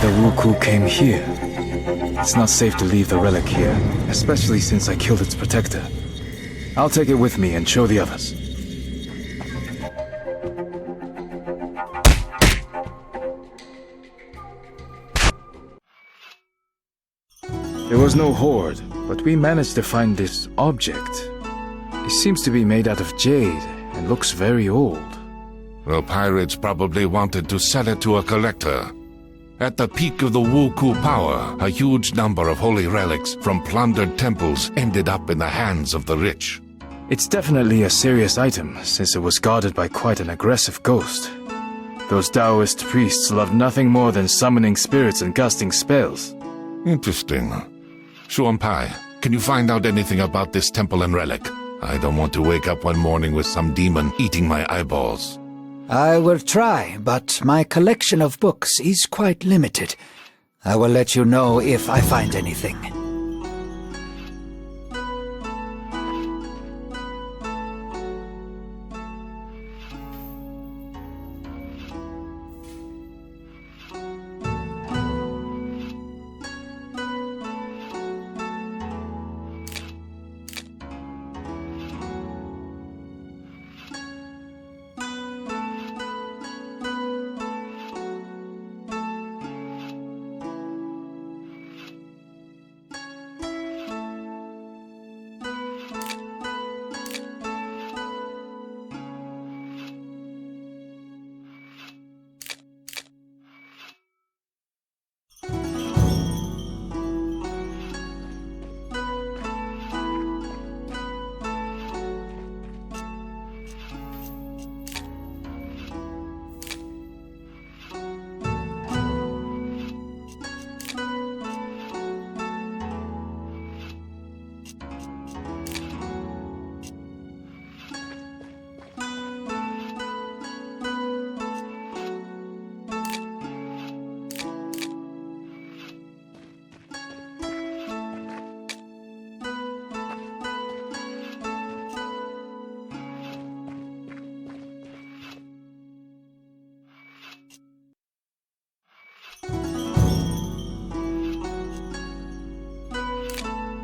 the Wuku came here. It's not safe to leave the relic here, especially since I killed its protector. I'll take it with me and show the others. There was no horde, but we managed to find this object. It seems to be made out of jade and looks very old. The pirates probably wanted to sell it to a collector. At the peak of the Wuku power, a huge number of holy relics from plundered temples ended up in the hands of the rich. It's definitely a serious item, since it was guarded by quite an aggressive ghost. Those Taoist priests love nothing more than summoning spirits and casting spells. Interesting. Xuanpai, can you find out anything about this temple and relic? I don't want to wake up one morning with some demon eating my eyeballs. I will try, but my collection of books is quite limited. I will let you know if I find anything.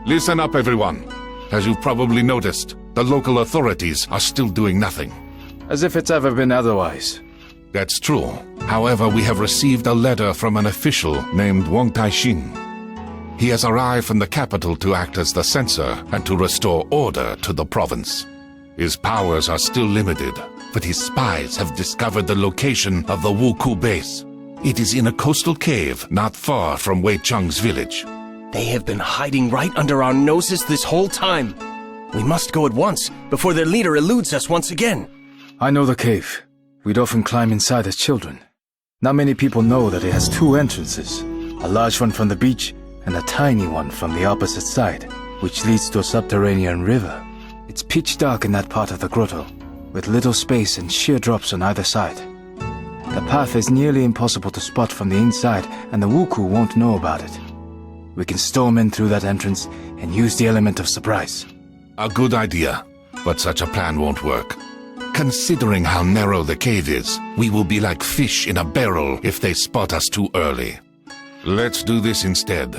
Listen up, everyone. As you've probably noticed, the local authorities are still doing nothing. As if it's ever been otherwise. That's true. However, we have received a letter from an official named Wang Taixin. He has arrived from the capital to act as the censor and to restore order to the province. His powers are still limited, but his spies have discovered the location of the Wuku base. It is in a coastal cave not far from Wei Cheng's village. They have been hiding right under our noses this whole time. We must go at once, before their leader eludes us once again. I know the cave. We'd often climb inside as children. Not many people know that it has two entrances, a large one from the beach and a tiny one from the opposite side, which leads to a subterranean river. It's pitch dark in that part of the grotto, with little space and sheer drops on either side. The path is nearly impossible to spot from the inside, and the Wuku won't know about it. We can storm in through that entrance and use the element of surprise. A good idea, but such a plan won't work. Considering how narrow the cave is, we will be like fish in a barrel if they spot us too early. Let's do this instead.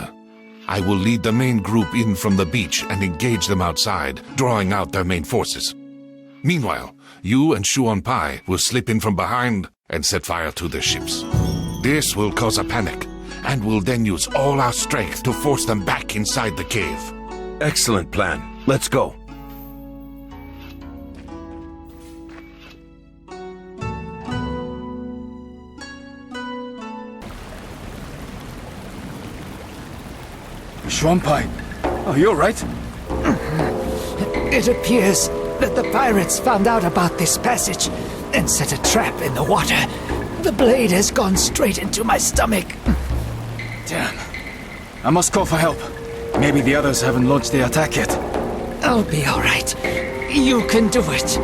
I will lead the main group in from the beach and engage them outside, drawing out their main forces. Meanwhile, you and Xuanpai will slip in from behind and set fire to their ships. This will cause a panic, and we'll then use all our strength to force them back inside the cave. Excellent plan. Let's go. Xuanpai, are you alright? It appears that the pirates found out about this passage and set a trap in the water. The blade has gone straight into my stomach. Damn. I must call for help. Maybe the others haven't launched the attack yet. I'll be all right. You can do it.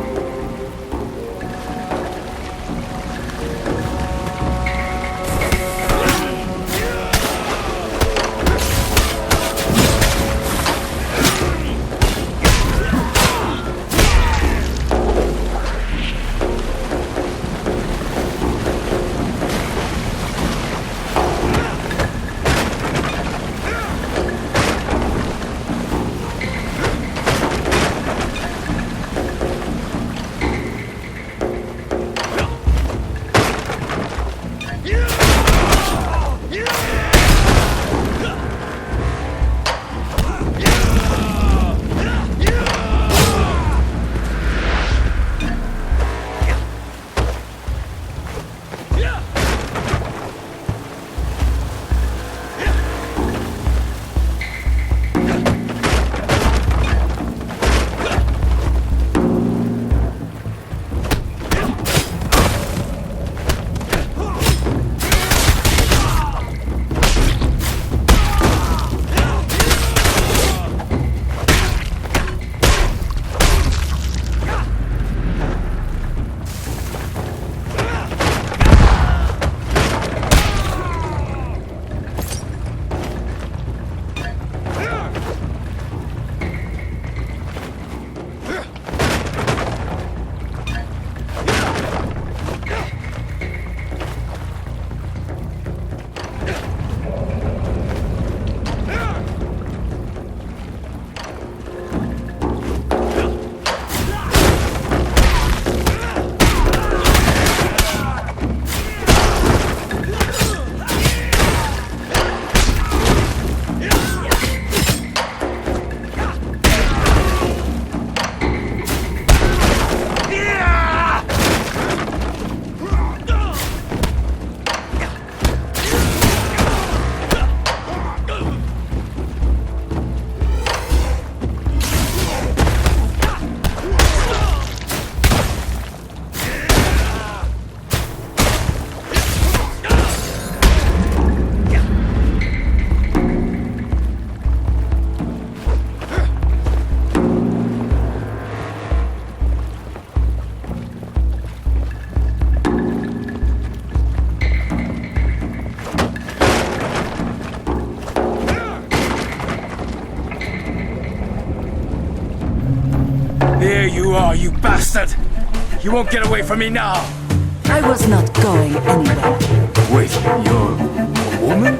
you are, you bastard! You won't get away from me now! I was not going anywhere. Wait, you're a woman?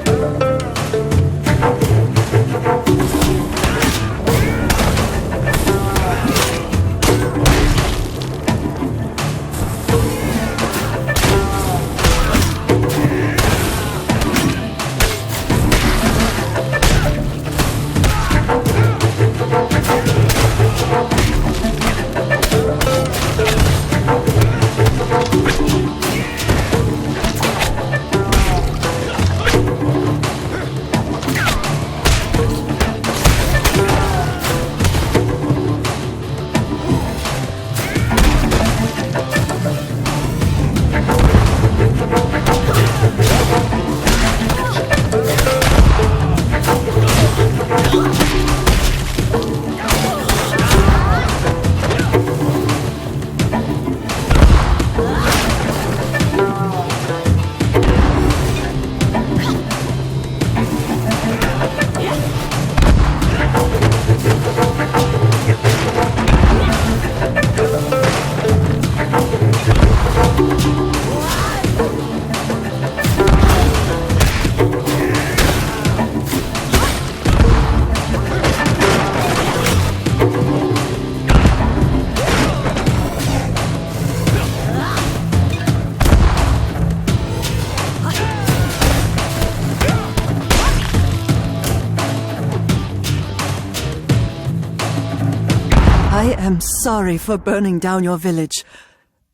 I am sorry for burning down your village.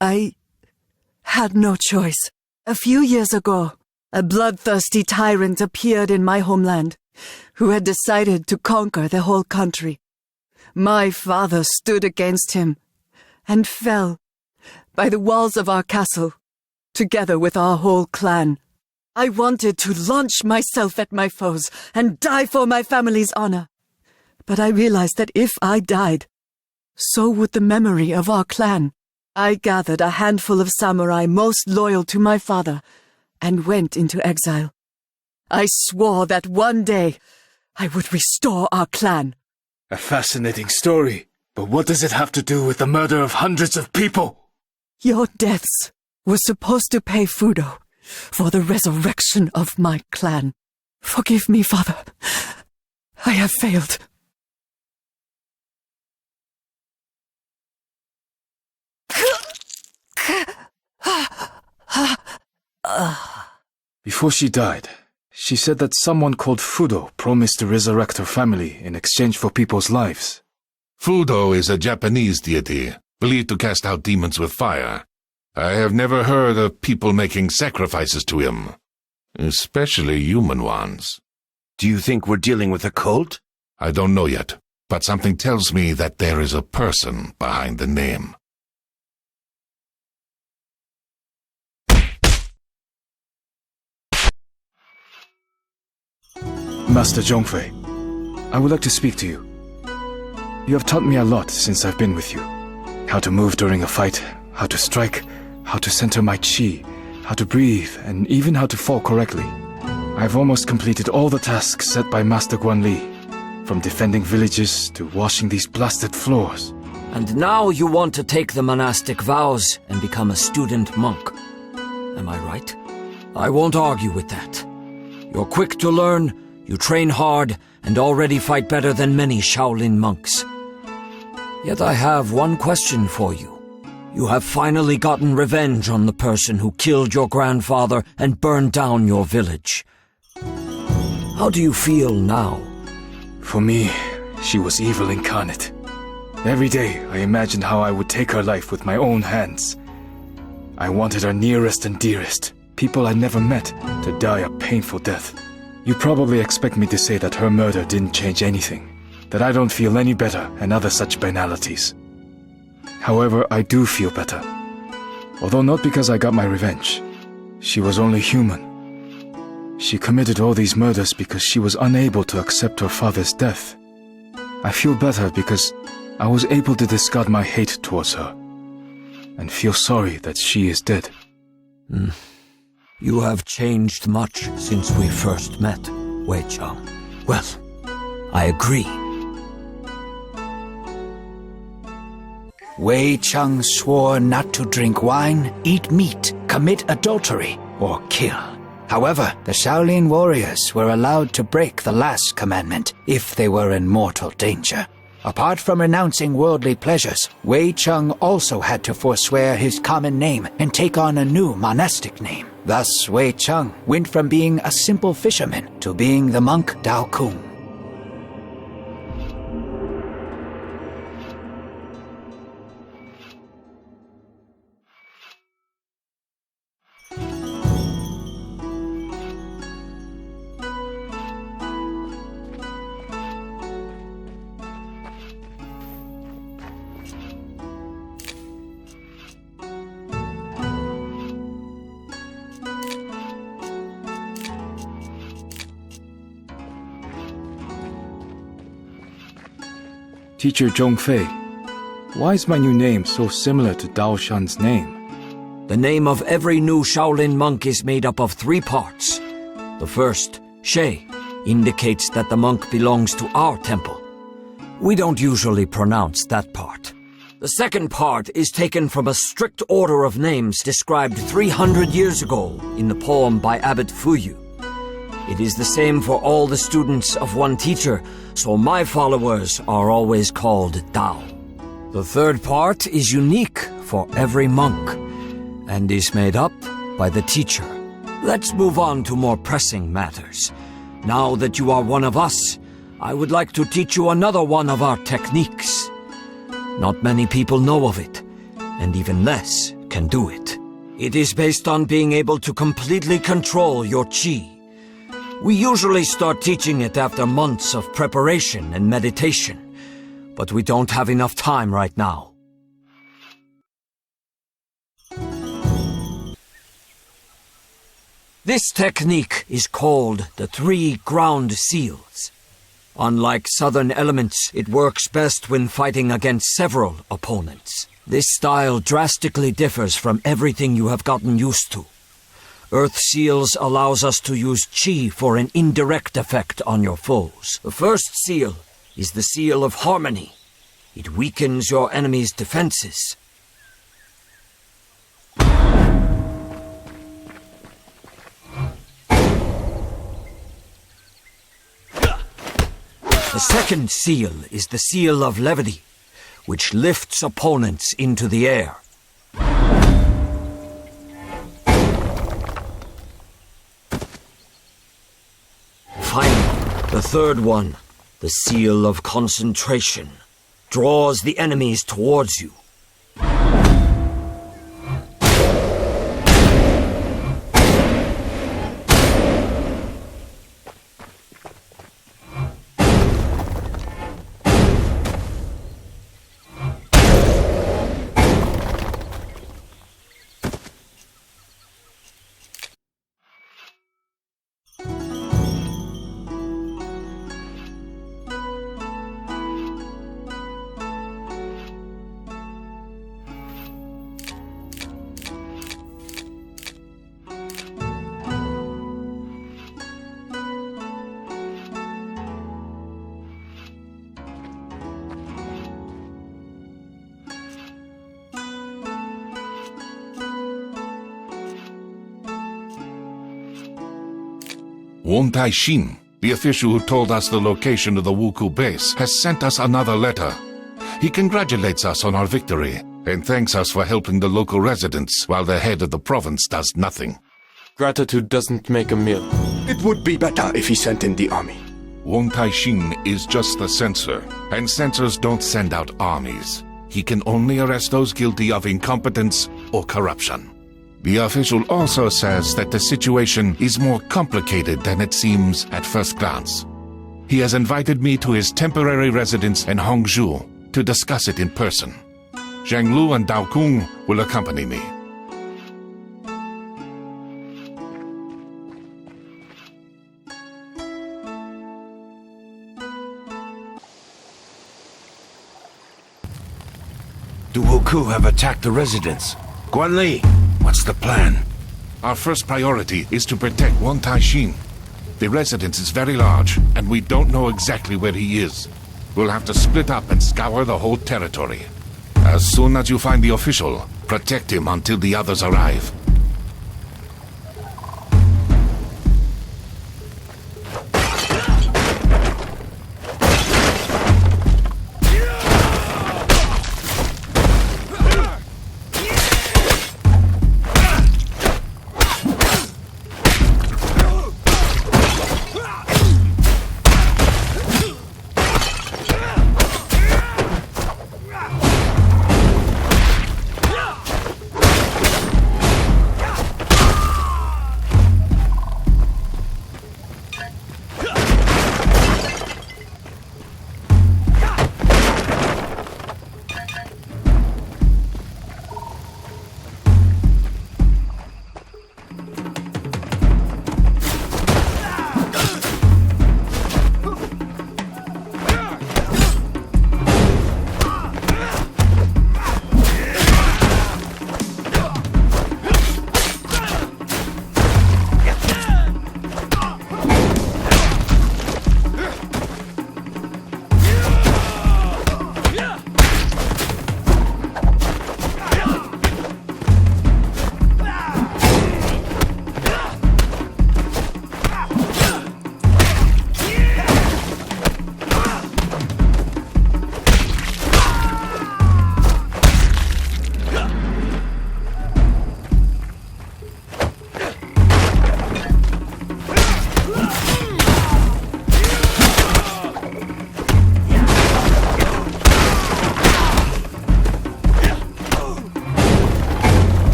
I had no choice. A few years ago, a bloodthirsty tyrant appeared in my homeland, who had decided to conquer the whole country. My father stood against him, and fell by the walls of our castle, together with our whole clan. I wanted to launch myself at my foes and die for my family's honor. But I realized that if I died, so would the memory of our clan. I gathered a handful of samurai most loyal to my father and went into exile. I swore that one day I would restore our clan. A fascinating story, but what does it have to do with the murder of hundreds of people? Your deaths were supposed to pay Fudo for the resurrection of my clan. Forgive me, father. I have failed. Before she died, she said that someone called Fudo promised to resurrect her family in exchange for people's lives. Fudo is a Japanese deity, believed to cast out demons with fire. I have never heard of people making sacrifices to him, especially human ones. Do you think we're dealing with a cult? I don't know yet, but something tells me that there is a person behind the name. Master Zhongfei, I would like to speak to you. You have taught me a lot since I've been with you. How to move during a fight, how to strike, how to center my chi, how to breathe, and even how to fall correctly. I've almost completed all the tasks set by Master Guanli, from defending villages to washing these blasted floors. And now you want to take the monastic vows and become a student monk. Am I right? I won't argue with that. You're quick to learn, you train hard, and already fight better than many Shaolin monks. Yet I have one question for you. You have finally gotten revenge on the person who killed your grandfather and burned down your village. How do you feel now? For me, she was evil incarnate. Every day, I imagined how I would take her life with my own hands. I wanted her nearest and dearest, people I never met, to die a painful death. You probably expect me to say that her murder didn't change anything, that I don't feel any better, and other such banalities. However, I do feel better. Although not because I got my revenge. She was only human. She committed all these murders because she was unable to accept her father's death. I feel better because I was able to discard my hate towards her, and feel sorry that she is dead. You have changed much since we first met, Wei Cheng. Well, I agree. Wei Cheng swore not to drink wine, eat meat, commit adultery, or kill. However, the Shaolin warriors were allowed to break the last commandment if they were in mortal danger. Apart from renouncing worldly pleasures, Wei Cheng also had to forswear his common name and take on a new monastic name. Thus, Wei Cheng went from being a simple fisherman to being the monk Dao Kung. Teacher Zhongfei, why is my new name so similar to Dao Shan's name? The name of every new Shaolin monk is made up of 3 parts. The first, She, indicates that the monk belongs to our temple. We don't usually pronounce that part. The second part is taken from a strict order of names described 300 years ago in the poem by Abbot Fuyu. It is the same for all the students of one teacher, so my followers are always called Dao. The third part is unique for every monk, and is made up by the teacher. Let's move on to more pressing matters. Now that you are one of us, I would like to teach you another one of our techniques. Not many people know of it, and even less can do it. It is based on being able to completely control your chi. We usually start teaching it after months of preparation and meditation, but we don't have enough time right now. This technique is called the 3 ground seals. Unlike southern elements, it works best when fighting against several opponents. This style drastically differs from everything you have gotten used to. Earth Seals allows us to use Chi for an indirect effect on your foes. The first seal is the Seal of Harmony. It weakens your enemy's defenses. The second seal is the Seal of Levity, which lifts opponents into the air. Finally, the third one, the Seal of Concentration, draws the enemies towards you. Wen Taixin, the official who told us the location of the Wuku base, has sent us another letter. He congratulates us on our victory and thanks us for helping the local residents while the head of the province does nothing. Gratitude doesn't make a meal. It would be better if he sent in the army. Wen Taixin is just the censor, and censors don't send out armies. He can only arrest those guilty of incompetence or corruption. The official also says that the situation is more complicated than it seems at first glance. He has invited me to his temporary residence in Hongzhou to discuss it in person. Zhang Lu and Dao Kung will accompany me. The Wuku have attacked the residence. Guan Li, what's the plan? Our first priority is to protect Wen Taixin. The residence is very large, and we don't know exactly where he is. We'll have to split up and scour the whole territory. As soon as you find the official, protect him until the others arrive.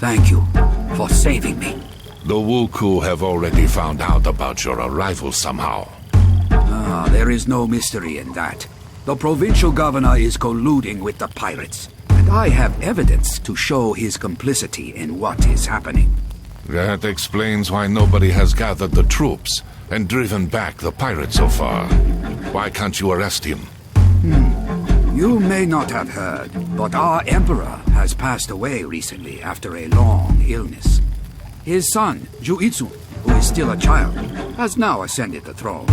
Thank you for saving me. The Wuku have already found out about your arrival somehow. There is no mystery in that. The provincial governor is colluding with the pirates, and I have evidence to show his complicity in what is happening. That explains why nobody has gathered the troops and driven back the pirates so far. Why can't you arrest him? You may not have heard, but our emperor has passed away recently after a long illness. His son, Juitsu, who is still a child, has now ascended the throne.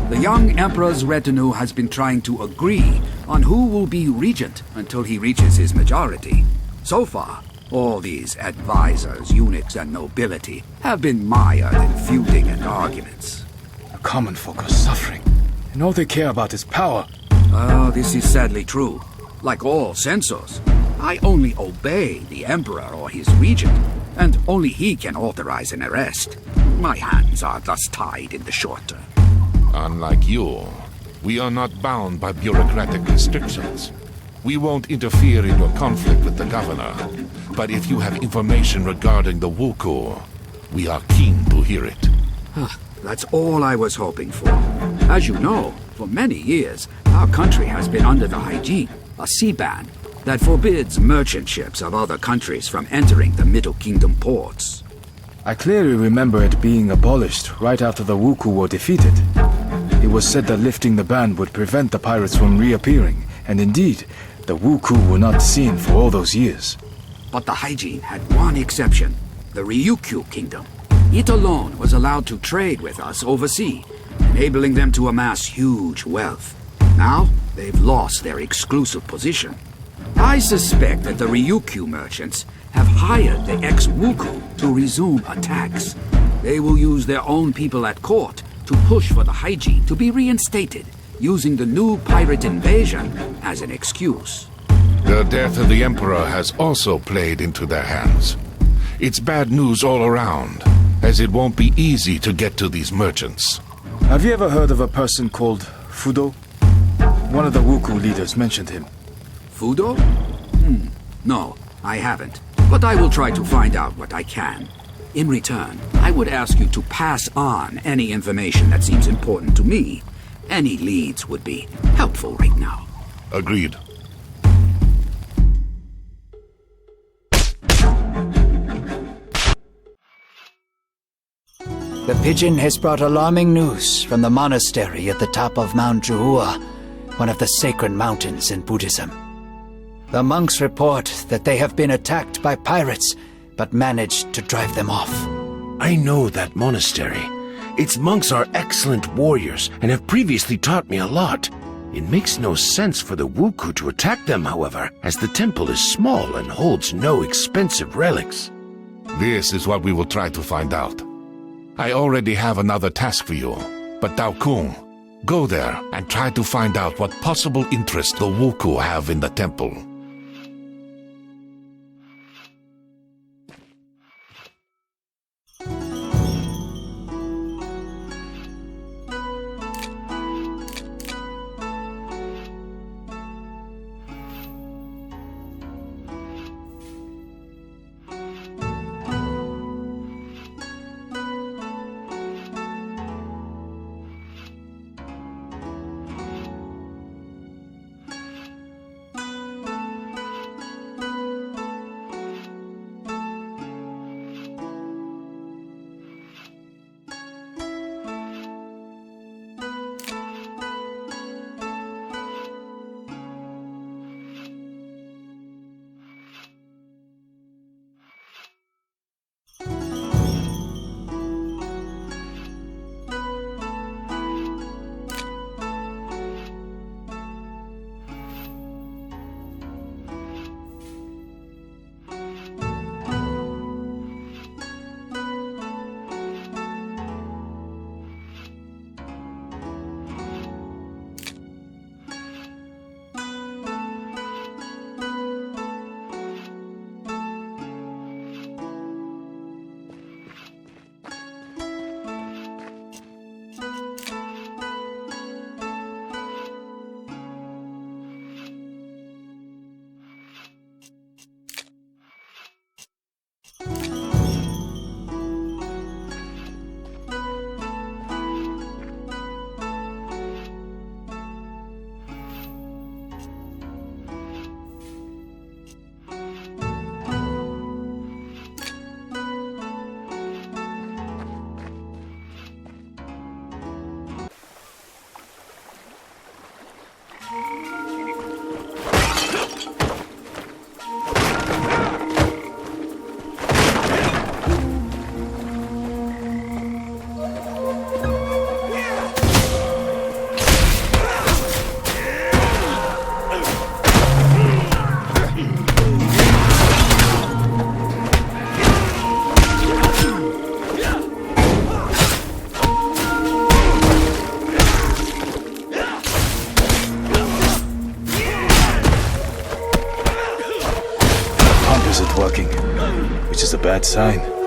The young emperor's retinue has been trying to agree on who will be regent until he reaches his majority. So far, all these advisors, eunuchs, and nobility have been mired in feuding and arguments. The common folk are suffering, and all they care about is power. This is sadly true. Like all censors, I only obey the emperor or his regent, and only he can authorize an arrest. My hands are thus tied in the short term. Unlike you, we are not bound by bureaucratic restrictions. We won't interfere in your conflict with the governor, but if you have information regarding the Wuku, we are keen to hear it. That's all I was hoping for. As you know, for many years, our country has been under the Haijin, a sea ban that forbids merchant ships of other countries from entering the Middle Kingdom ports. I clearly remember it being abolished right after the Wuku were defeated. It was said that lifting the ban would prevent the pirates from reappearing, and indeed, the Wuku were not seen for all those years. But the Haijin had one exception, the Ryukyu Kingdom. It alone was allowed to trade with us overseas, enabling them to amass huge wealth. Now, they've lost their exclusive position. I suspect that the Ryukyu merchants have hired the ex-Wuku to resume attacks. They will use their own people at court to push for the Haijin to be reinstated, using the new pirate invasion as an excuse. The death of the Emperor has also played into their hands. It's bad news all around, as it won't be easy to get to these merchants. Have you ever heard of a person called Fudo? One of the Wuku leaders mentioned him. Fudo? No, I haven't. But I will try to find out what I can. In return, I would ask you to pass on any information that seems important to me. Any leads would be helpful right now. Agreed. The pigeon has brought alarming news from the monastery at the top of Mount Juhua, one of the sacred mountains in Buddhism. The monks report that they have been attacked by pirates, but managed to drive them off. I know that monastery. Its monks are excellent warriors and have previously taught me a lot. It makes no sense for the Wuku to attack them, however, as the temple is small and holds no expensive relics. This is what we will try to find out. I already have another task for you, but Dao Kung, go there and try to find out what possible interest the Wuku have in the temple. bad sign.